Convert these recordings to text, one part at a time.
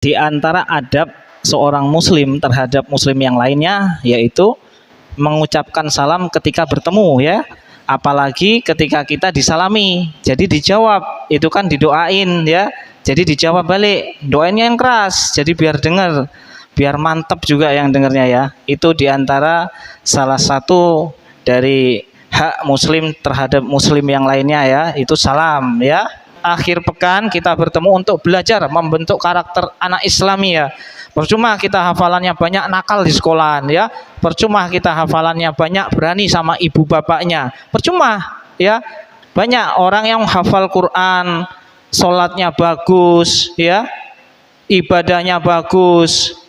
Di antara adab seorang muslim terhadap muslim yang lainnya yaitu mengucapkan salam ketika bertemu ya. Apalagi ketika kita disalami. Jadi dijawab, itu kan didoain ya. Jadi dijawab balik, doainnya yang keras. Jadi biar dengar, biar mantep juga yang dengarnya ya. Itu diantara salah satu dari hak muslim terhadap muslim yang lainnya ya, itu salam ya. Akhir pekan kita bertemu untuk belajar membentuk karakter anak Islami ya. Percuma kita hafalannya banyak nakal di sekolahan ya. Percuma kita hafalannya banyak berani sama ibu bapaknya. Percuma ya. Banyak orang yang hafal Quran, sholatnya bagus ya, ibadahnya bagus,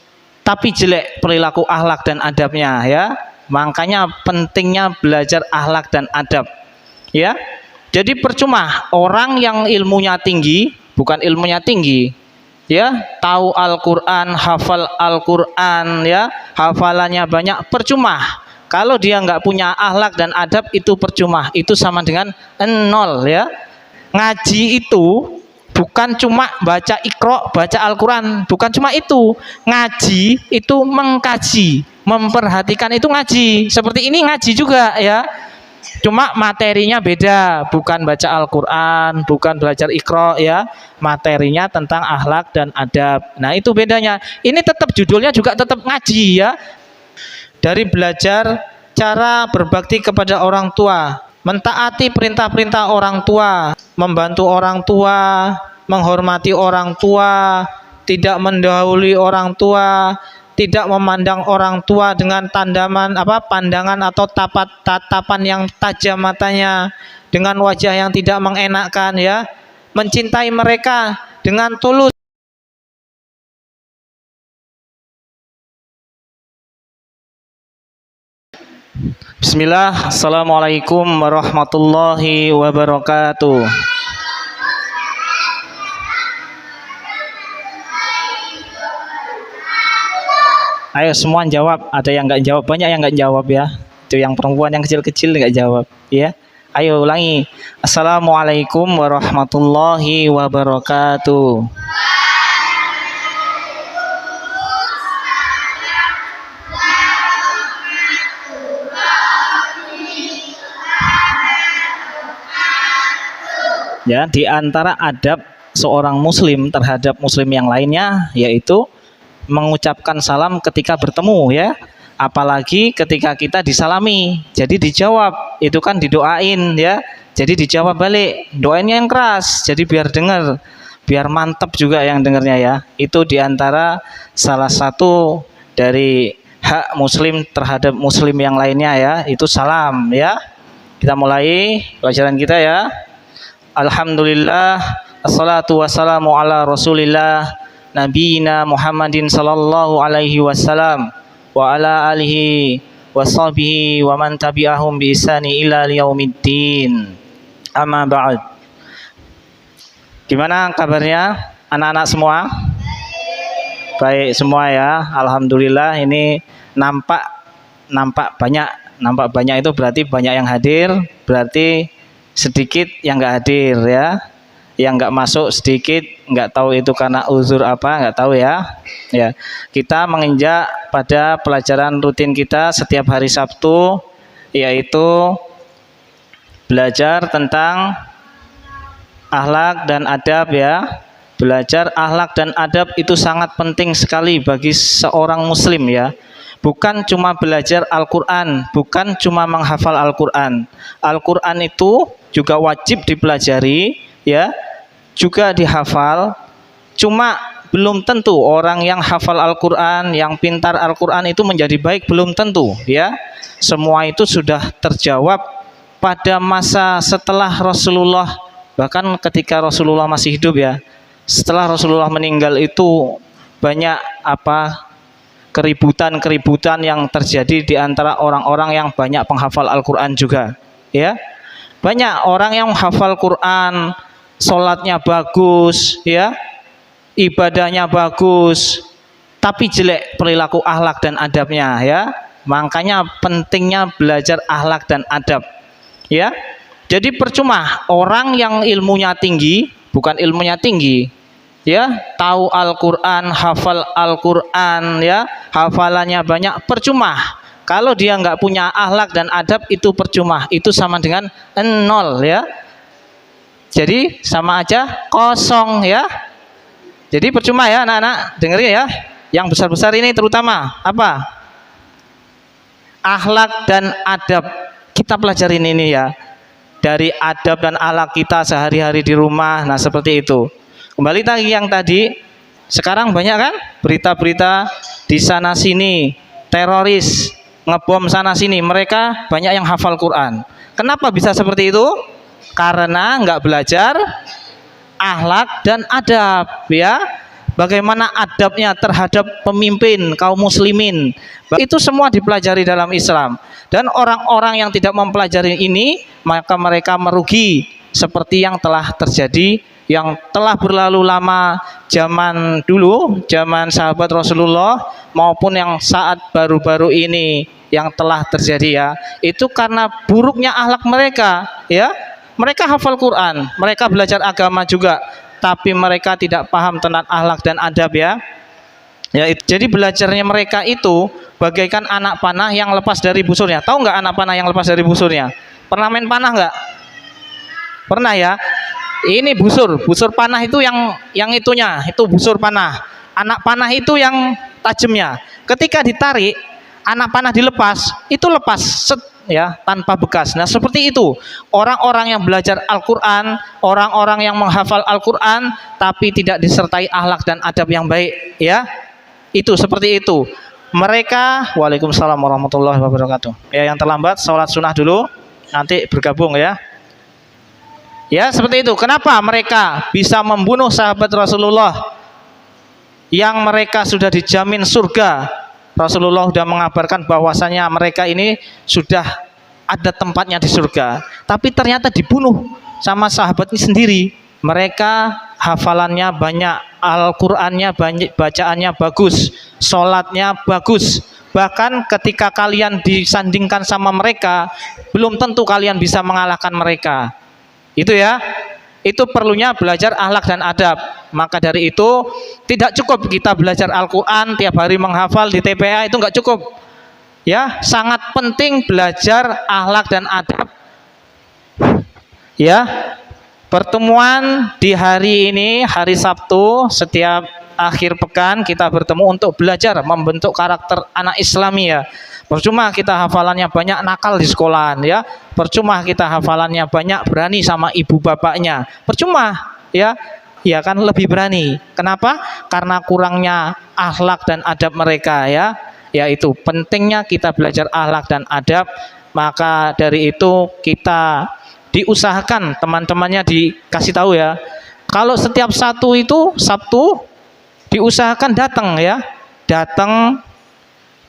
tapi jelek perilaku akhlak dan adabnya ya. Makanya pentingnya belajar akhlak dan adab ya. Jadi percuma orang yang ilmunya tinggi, bukan ilmunya tinggi ya, tahu Al-Quran, hafal Al-Quran ya, hafalannya banyak, percuma. Kalau dia nggak punya akhlak dan adab itu percuma, itu sama dengan nol ya. Ngaji itu bukan cuma baca Iqra, baca Al-Quran, bukan cuma itu. Ngaji itu mengkaji, memperhatikan, itu ngaji. Seperti ini ngaji juga ya. Cuma materinya beda, bukan baca Al-Quran, bukan belajar Iqra ya. Materinya tentang akhlak dan adab. Nah itu bedanya. Ini tetap judulnya juga tetap ngaji ya. Dari belajar cara berbakti kepada orang tua, mentaati perintah-perintah orang tua, membantu orang tua, menghormati orang tua, tidak mendahului orang tua, tidak memandang orang tua dengan pandangan atau tatapan yang tajam matanya, dengan wajah yang tidak mengenakkan ya. Mencintai mereka dengan tulus. Bismillah, assalamualaikum warahmatullahi wabarakatuh. Ayo semua jawab, ada yang nggak jawab, banyak yang nggak jawab ya. Itu yang perempuan yang kecil-kecil nggak jawab ya. Ayo ulangi. Assalamualaikum warahmatullahi wabarakatuh. Ya, di antara adab seorang muslim terhadap muslim yang lainnya yaitu mengucapkan salam ketika bertemu ya. Apalagi ketika kita disalami. Jadi dijawab, itu kan didoain ya. Jadi dijawab balik, doainnya yang keras. Jadi biar dengar, biar mantep juga yang dengarnya ya. Itu diantara salah satu dari hak muslim terhadap muslim yang lainnya ya, itu salam ya. Kita mulai pelajaran kita ya. Alhamdulillah, assalatu wassalamu ala rasulillah Nabiyina Muhammadin sallallahu alaihi wasallam wa ala alihi wa sahbihi wa man tabi'ahum bi ihsani ila yaumiddin. Amma ba'd. Gimana kabarnya anak-anak semua? Baik semua ya. Alhamdulillah, ini nampak banyak itu berarti banyak yang hadir, berarti sedikit yang enggak hadir ya. Yang nggak masuk sedikit, nggak tahu itu karena uzur apa, nggak tahu ya. Ya, kita menginjak pada pelajaran rutin kita setiap hari Sabtu, yaitu belajar tentang akhlak dan adab ya. Belajar akhlak dan adab itu sangat penting sekali bagi seorang muslim ya. Bukan cuma belajar Al-Quran, bukan cuma menghafal Al-Quran. Al-Quran itu juga wajib dipelajari ya, juga dihafal. Cuma belum tentu orang yang hafal Al-Quran, yang pintar Al-Quran itu menjadi baik, belum tentu ya. Semua itu sudah terjawab pada masa setelah Rasulullah, bahkan ketika Rasulullah masih hidup ya. Setelah Rasulullah meninggal itu banyak keributan yang terjadi di antara orang-orang yang banyak penghafal Al-Quran juga ya. Banyak orang yang hafal Quran, sholatnya bagus ya, ibadahnya bagus, tapi jelek perilaku akhlak dan adabnya ya. Makanya pentingnya belajar akhlak dan adab ya. Jadi percuma orang yang ilmunya tinggi, bukan ilmunya tinggi ya, tahu Al-Qur'an, hafal Al-Qur'an, ya, hafalannya banyak, percuma. Kalau dia nggak punya akhlak dan adab, itu percuma, itu sama dengan nol, ya. Jadi sama aja kosong, ya. Jadi percuma, ya anak-anak, dengerin ya. Yang besar-besar ini terutama apa? Akhlak dan adab. Kita pelajarin ini ya. Dari adab dan akhlak kita sehari-hari di rumah. Nah, seperti itu. Kembali lagi yang tadi, sekarang banyak kan berita-berita di sana sini, teroris ngebom sana sini, mereka banyak yang hafal Quran. Kenapa bisa seperti itu? Karena nggak belajar akhlak dan adab, ya. Bagaimana adabnya terhadap pemimpin kaum muslimin, itu semua dipelajari dalam Islam. Dan orang-orang yang tidak mempelajari ini, maka mereka merugi, seperti yang telah terjadi, yang telah berlalu lama zaman dulu, zaman sahabat Rasulullah, maupun yang saat baru-baru ini yang telah terjadi, ya. Itu karena buruknya akhlak mereka, ya. Mereka hafal Quran, mereka belajar agama juga, tapi mereka tidak paham tentang akhlak dan adab, ya. Ya, jadi belajarnya mereka itu bagaikan anak panah yang lepas dari busurnya. Tahu nggak anak panah yang lepas dari busurnya? Pernah main panah nggak? Pernah, ya. Ini busur panah itu yang itunya, itu busur panah. Anak panah itu yang tajamnya. Ketika ditarik, anak panah dilepas, itu lepas, set, ya, tanpa bekas. Nah, seperti itu orang-orang yang belajar Al-Quran, orang-orang yang menghafal Al-Quran tapi tidak disertai akhlak dan adab yang baik, ya, itu seperti itu mereka. Waalaikumsalam warahmatullahi wabarakatuh. Ya, yang terlambat sholat sunnah dulu, nanti bergabung, ya. Ya, seperti itu. Kenapa mereka bisa membunuh sahabat Rasulullah yang mereka sudah dijamin surga? Rasulullah sudah mengabarkan bahwasanya mereka ini sudah ada tempatnya di surga, tapi ternyata dibunuh sama sahabatnya sendiri. Mereka hafalannya banyak, Al-Qur'annya banyak, bacaannya bagus, sholatnya bagus. Bahkan ketika kalian disandingkan sama mereka, belum tentu kalian bisa mengalahkan mereka. Itu, ya. Itu perlunya belajar akhlak dan adab. Maka dari itu tidak cukup kita belajar Al-Quran tiap hari menghafal di TPA, itu nggak cukup, ya. Sangat penting belajar akhlak dan adab, ya. Pertemuan di hari ini, hari Sabtu, setiap akhir pekan kita bertemu untuk belajar membentuk karakter anak Islami, ya. Percuma kita hafalannya banyak, nakal di sekolahan, ya. Percuma kita hafalannya banyak, berani sama ibu bapaknya. Percuma, ya. Ya kan, lebih berani. Kenapa? Karena kurangnya akhlak dan adab mereka, ya. Yaitu pentingnya kita belajar akhlak dan adab. Maka dari itu kita diusahakan, teman-temannya dikasih tahu, ya. Kalau setiap Sabtu diusahakan datang, ya. Datang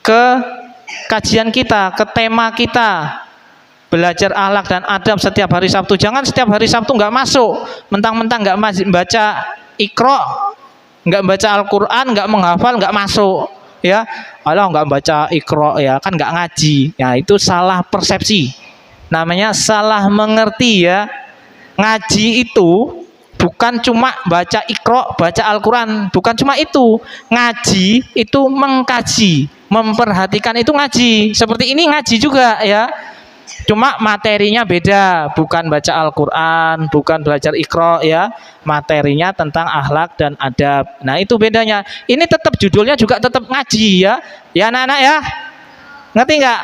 ke kajian kita, ke tema kita, belajar akhlak dan adab setiap hari Sabtu. Jangan setiap hari Sabtu nggak masuk, mentang-mentang nggak baca Iqra, nggak baca Al-Quran, nggak menghafal, nggak masuk, ya. Allah nggak baca Iqra, ya kan nggak ngaji. Ya, itu salah persepsi, namanya salah mengerti, ya. Ngaji itu bukan cuma baca Iqra, baca Al-Quran, bukan cuma itu. Ngaji itu mengkaji, memperhatikan, itu ngaji. Seperti ini ngaji juga, ya. Cuma materinya beda, bukan baca Al-Quran, bukan belajar Iqra, ya. Materinya tentang akhlak dan adab. Nah, itu bedanya. Ini tetap judulnya juga tetap ngaji, ya. Ya anak-anak, ya. Ngerti nggak?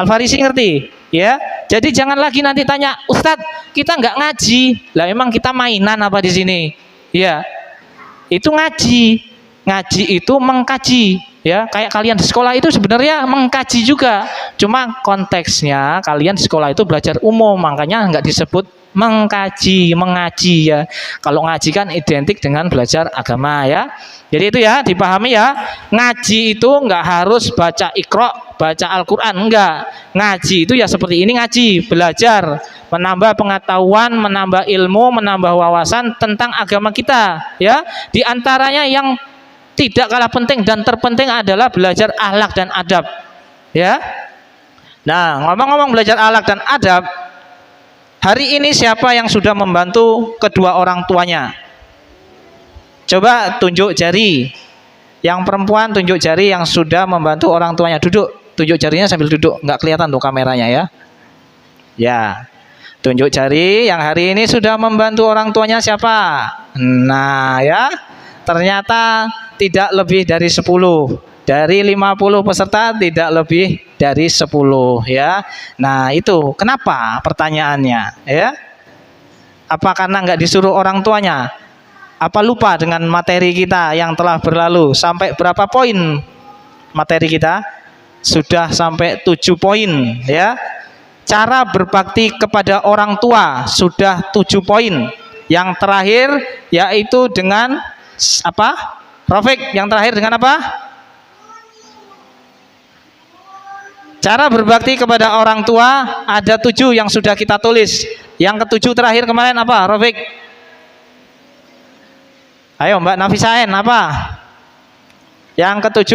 Al-Farisi ngerti? Ya. Jadi jangan lagi nanti tanya, Ustadz, kita nggak ngaji. Lah emang kita mainan apa di sini? Ya. Itu ngaji. Ngaji itu mengkaji, ya. Kayak kalian di sekolah itu sebenarnya mengkaji juga. Cuma konteksnya kalian di sekolah itu belajar umum, makanya nggak disebut mengkaji, mengaji, ya. Kalau ngaji kan identik dengan belajar agama, ya. Jadi itu, ya, dipahami, ya. Ngaji itu nggak harus baca Iqra, baca Al-Quran, enggak. Ngaji itu ya seperti ini, ngaji, belajar, menambah pengetahuan, menambah ilmu, menambah wawasan tentang agama kita, ya. Di antaranya yang tidak kalah penting dan terpenting adalah belajar akhlak dan adab, ya. Nah, ngomong-ngomong belajar akhlak dan adab, hari ini siapa yang sudah membantu kedua orang tuanya? Coba tunjuk jari. Yang perempuan tunjuk jari yang sudah membantu orang tuanya. Duduk, tunjuk jarinya sambil duduk, nggak kelihatan tuh kameranya ya. Ya, tunjuk jari yang hari ini sudah membantu orang tuanya siapa? Nah ya, ternyata tidak lebih dari 10. Dari 50 peserta tidak lebih dari 10 ya. Nah itu kenapa pertanyaannya ya? Apa karena nggak disuruh orang tuanya? Apa lupa dengan materi kita yang telah berlalu? Sampai berapa poin materi kita? Sudah sampai 7 poin ya. Cara berbakti kepada orang tua sudah 7 poin. Yang terakhir yaitu dengan apa? Rafiq, yang terakhir dengan apa? Cara berbakti kepada orang tua ada 7 yang sudah kita tulis. Yang ke-7 terakhir kemarin apa, Rafiq? Ayo Mbak Nafisaen apa? Yang ke-7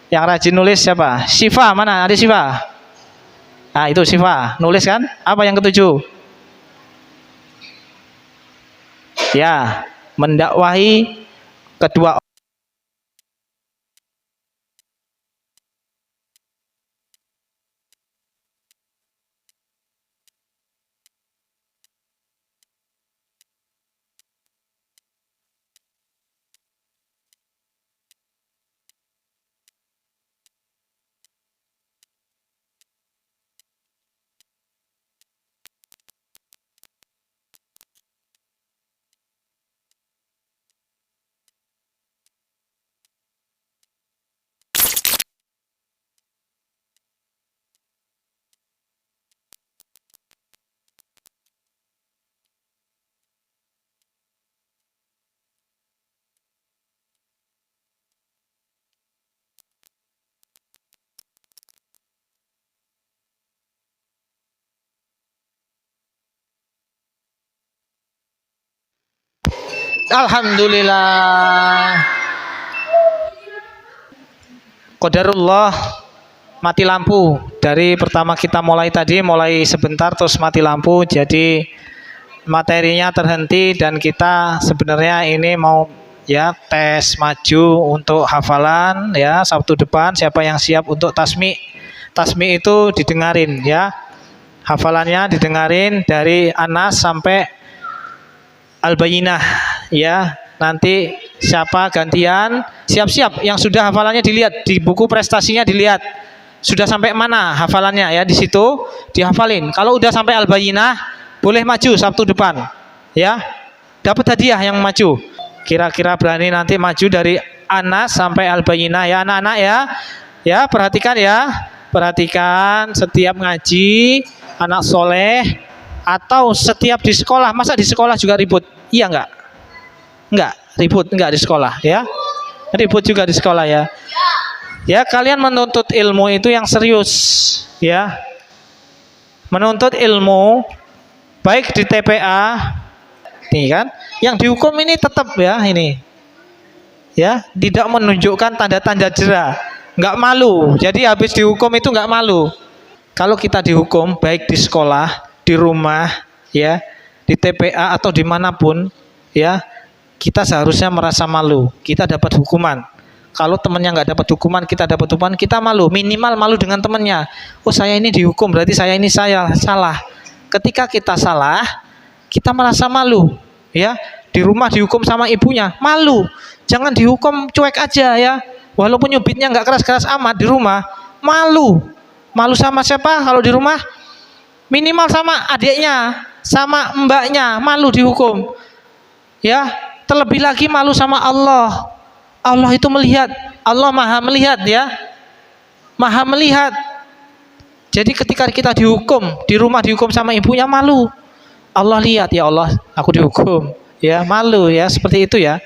yang rajin nulis siapa? Siva, mana ada Siva? Nah itu Siva, nulis kan? Apa yang ke-7? Ya, mendakwahi kedua. Alhamdulillah. Qadarullah, mati lampu. Dari pertama kita mulai tadi, mulai sebentar terus mati lampu. Jadi materinya terhenti dan kita sebenarnya ini mau ya tes maju untuk hafalan ya. Sabtu depan siapa yang siap untuk tasmi? Tasmi itu didengarin ya. Hafalannya didengarin dari Anas sampai Al-Bayyinah ya. Nanti siapa gantian, siap-siap yang sudah hafalannya dilihat di buku prestasinya, dilihat sudah sampai mana hafalannya ya, di situ dihafalin. Kalau udah sampai Al-Bayyinah boleh maju Sabtu depan ya, dapat hadiah yang maju. Kira-kira berani nanti maju dari Anas sampai Al-Bayyinah ya anak-anak ya. Ya perhatikan ya, perhatikan setiap ngaji anak soleh atau setiap di sekolah. Masa di sekolah juga ribut? Iya enggak ribut, enggak di sekolah ya, ribut juga di sekolah ya. Ya kalian menuntut ilmu itu yang serius ya, menuntut ilmu baik di TPA nih kan, yang dihukum ini tetap ya ini ya, tidak menunjukkan tanda-tanda jera, nggak malu. Jadi habis dihukum itu nggak malu. Kalau kita dihukum baik di sekolah, di rumah ya, di TPA atau dimanapun ya, kita seharusnya merasa malu. Kita dapat hukuman. Kalau temannya nggak dapat hukuman, kita dapat hukuman, kita malu. Minimal malu dengan temannya. Oh saya ini dihukum, berarti saya ini salah. Ketika kita salah, kita merasa malu. Ya, di rumah dihukum sama ibunya, malu. Jangan dihukum cuek aja ya. Walaupun nyubitnya nggak keras-keras amat di rumah, malu. Malu sama siapa kalau di rumah? Minimal sama adiknya, sama mbaknya, malu dihukum. Ya, terlebih lagi malu sama Allah. Allah itu melihat, Allah maha melihat ya, maha melihat. Jadi ketika kita dihukum, di rumah dihukum sama ibunya, malu. Allah lihat, ya Allah aku dihukum ya, malu ya, seperti itu ya.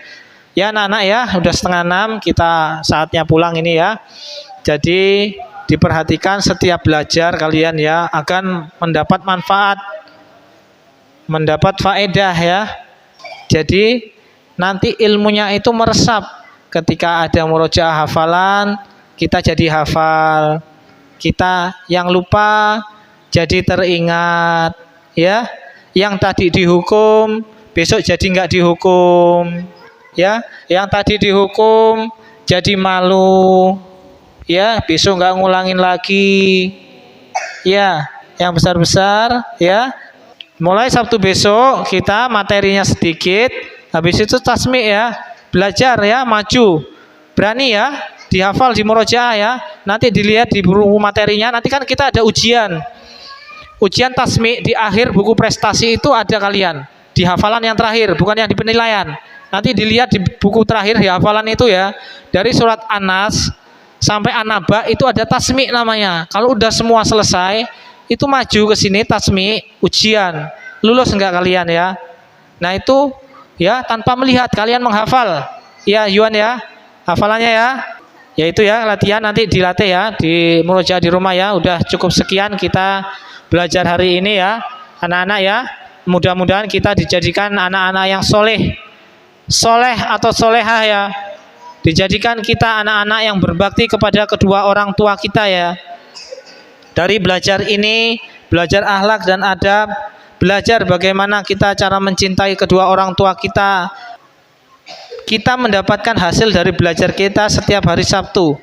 Ya anak-anak ya, udah 5:30, kita saatnya pulang ini ya. Jadi diperhatikan setiap belajar kalian ya, akan mendapat manfaat, mendapat faedah ya. Jadi nanti ilmunya itu meresap. Ketika ada murojaah hafalan, kita jadi hafal. Kita yang lupa jadi teringat ya. Yang tadi dihukum besok jadi nggak dihukum. ya. Yang tadi dihukum jadi malu, ya, besok nggak ngulangin lagi, ya. Yang besar-besar, ya. Mulai Sabtu besok kita materinya sedikit, habis itu tasmi ya, belajar ya, maju, berani ya, dihafal di murojaah ya. Nanti dilihat di buku materinya. Nanti kan kita ada ujian. Ujian tasmi di akhir buku prestasi itu ada kalian di hafalan yang terakhir, bukan yang di penilaian. Nanti dilihat di buku terakhir di hafalan itu ya, dari surat Anas sampai An-Naba itu ada tasmi namanya. Kalau udah semua selesai, itu maju ke sini tasmi ujian. Lulus enggak kalian ya? Nah itu ya tanpa melihat kalian menghafal. Ya Yuan ya, hafalannya ya. Ya itu ya latihan, nanti dilatih ya di murojaah di rumah ya. Udah cukup sekian kita belajar hari ini ya anak-anak ya. Mudah-mudahan kita dijadikan anak-anak yang soleh atau solehah ya. Dijadikan kita anak-anak yang berbakti kepada kedua orang tua kita ya. Dari belajar ini, belajar akhlak dan adab, belajar bagaimana kita cara mencintai kedua orang tua kita. Kita mendapatkan hasil dari belajar kita setiap hari Sabtu.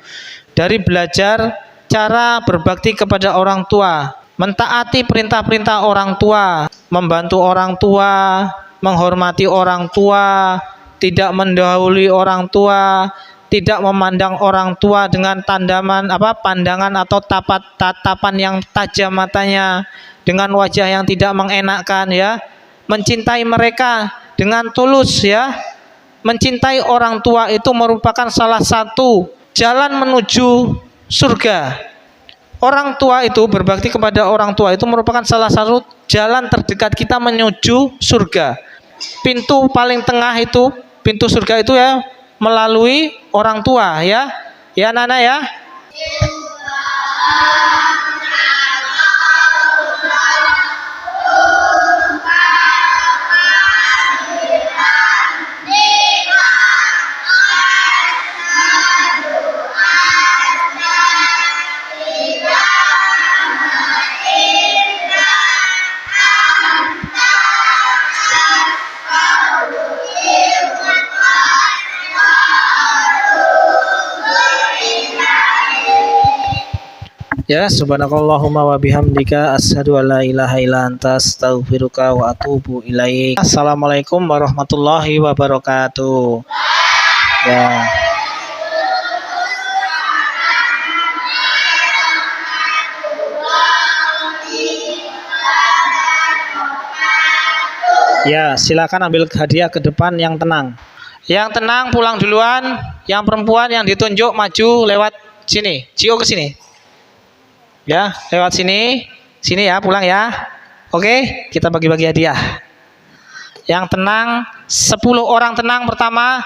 Dari belajar cara berbakti kepada orang tua, mentaati perintah-perintah orang tua, membantu orang tua, menghormati orang tua, tidak mendahului orang tua, tidak memandang orang tua dengan pandangan atau tatapan yang tajam matanya, dengan wajah yang tidak mengenakkan ya. Mencintai mereka dengan tulus ya. Mencintai orang tua itu merupakan salah satu jalan menuju surga. Orang tua itu berbakti kepada orang tua itu merupakan salah satu jalan terdekat kita menuju surga. Pintu paling tengah itu, pintu surga itu ya melalui orang tua ya. Ya Nana ya. Ya, subhanakallahumma wa bihamdika asyhadu an la ilaha illa anta astaghfiruka wa atubu ilaik. Assalamualaikum warahmatullahi wabarakatuh. Ya. Ya, silakan ambil hadiah ke depan yang tenang. Yang tenang pulang duluan, yang perempuan yang ditunjuk maju lewat sini. Cio ke sini. Ya, lewat sini. Sini ya, pulang ya. Oke, kita bagi-bagi hadiah. Yang tenang, 10 orang tenang pertama.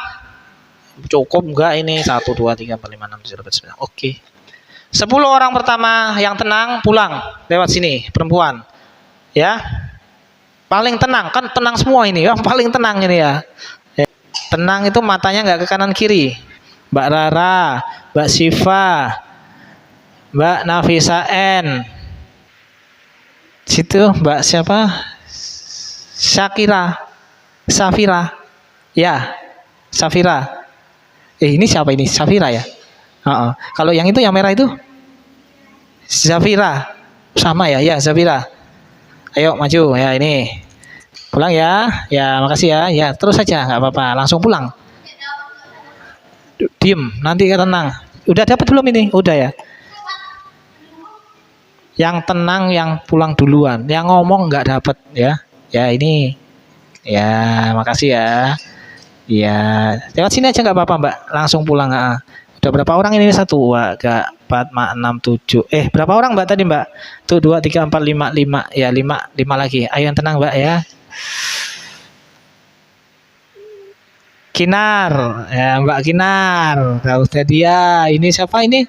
Cukup enggak ini? 1, 2, 3, 4, 5, 6, 7, 8, 9. Oke. 10 orang pertama yang tenang pulang lewat sini, perempuan. Ya. Paling tenang, kan tenang semua ini ya, paling tenang ini ya. Tenang itu matanya enggak ke kanan kiri. Mbak Rara, Mbak Siva, Mbak Nafisa N. Situ Mbak siapa? Safira. Ya, Safira. Ini siapa ini? Safira ya? Kalau yang itu yang merah itu? Safira. Sama ya? Ya, Safira. Ayo maju ya ini. Pulang ya. Ya, makasih ya. Ya, terus saja nggak apa-apa. Langsung pulang. Diem, nanti tenang. Udah dapat belum ini? Udah ya. Yang tenang yang pulang duluan, yang ngomong nggak dapat ya. Ya ini, ya makasih ya. Ya lewat sini aja nggak apa-apa Mbak, langsung pulang. Udah berapa orang ini? 1, 2, 3, 4, 5, 6, 7. Berapa orang Mbak tadi Mbak? Tuh 2, 3, 4, 5, 5. Ya 5 lagi. Ayo yang tenang Mbak ya. Kinar, ya Mbak Kinar. Gak usah dia. Ini siapa ini?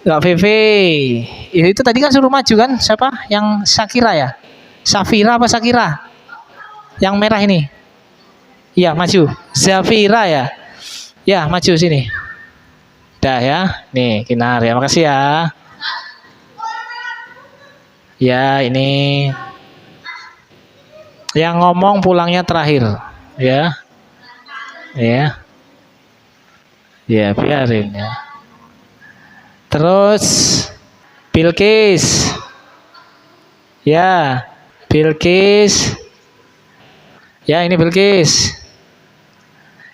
Mbak Vivi. Itu tadi kan suruh maju kan? Siapa? Yang Shakira ya? Safira apa Shakira? Yang merah ini. Iya, maju. Zafira ya. Ya, maju sini. Dah ya. Nih, Kinar ya. Makasih ya. Ya, ini yang ngomong pulangnya terakhir, ya. Ya, ya biarin ya. Terus Bilqis. Ya, Bilqis. Ya, ini Bilqis.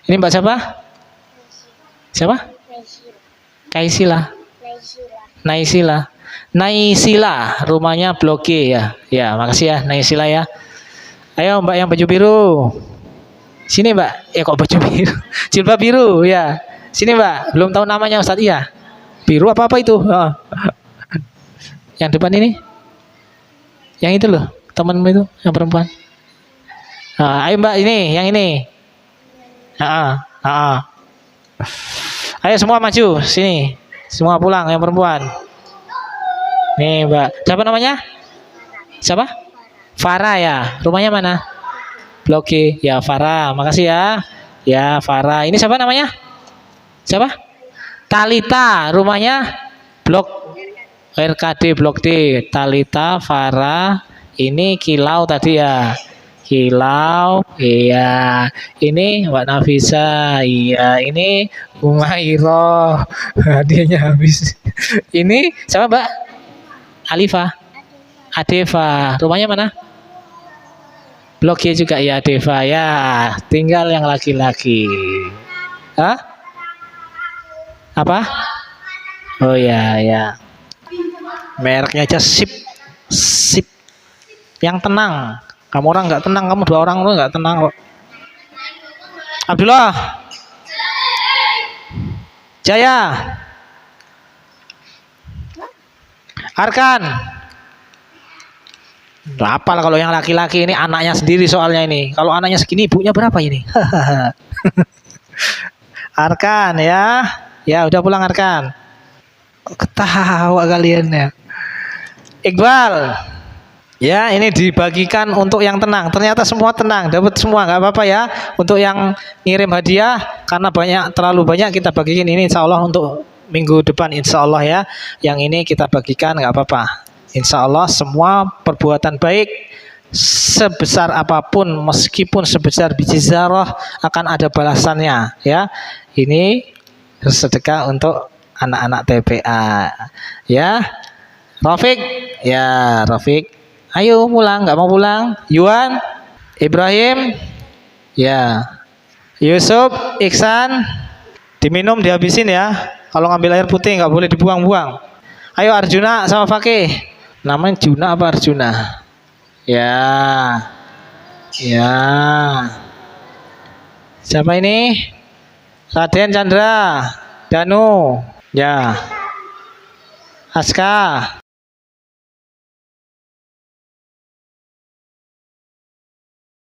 Ini Mbak siapa? Siapa? Kaisila. Naisila. Naisila, rumahnya Blok G ya. Ya, makasih ya Naisila ya. Ayo Mbak yang baju biru. Sini Mbak. Ya kok baju biru? Jilbab biru ya. Sini Mbak. Belum tahu namanya Ustadz iya. Biru apa itu? Oh. Yang depan ini. Yang itu loh, temanmu itu yang perempuan. Nah, ayo Mbak ini, yang ini. Ayo semua maju sini. Semua pulang yang perempuan. Nih Mbak. Siapa namanya? Siapa? Farah ya. Rumahnya mana? Blok G. Ya Farah. Makasih ya. Ya Farah. Ini siapa namanya? Siapa? Talita. Rumahnya Blok RKD Blok D. Talita, Farah. Ini Kilau tadi ya. Kilau, iya. Ini Mbak Nafisa, iya. Ini Umairo, hadiahnya habis. Ini siapa Mbak? Alifa, Adeva. Rumahnya mana? Blok G juga ya Adeva ya. Tinggal yang laki-laki. Hah? Apa? Oh ya ya. Mereknya aja sip, sip. Yang tenang. Kamu orang nggak tenang, kamu dua orang lu nggak tenang kok. Abdullah, Jaya, Arkan. Apa lah kalau yang laki-laki ini anaknya sendiri soalnya ini. Kalau anaknya segini ibunya berapa ini? Arkan ya. Ya udah pulang Arkan. Ketawa kalian ya. Iqbal. Ya ini dibagikan untuk yang tenang. Ternyata semua tenang, dapat semua nggak apa-apa ya. Untuk yang ngirim hadiah karena terlalu banyak kita bagikan ini insya Allah untuk minggu depan insya Allah ya. Yang ini kita bagikan nggak apa-apa. Insya Allah semua perbuatan baik sebesar apapun meskipun sebesar biji zarah akan ada balasannya ya. Ini sedekah untuk anak-anak TPA ya. Rafiq ya Rafiq. Ayo pulang, nggak mau pulang? Yuan, Ibrahim, ya, Yusuf, Iksan, diminum dihabisin ya. Kalau ngambil air putih nggak boleh dibuang-buang. Ayo Arjuna sama Fakih. Namanya Juna apa Arjuna? Ya, ya. Siapa ini? Raden Chandra, Danu, ya. Aska.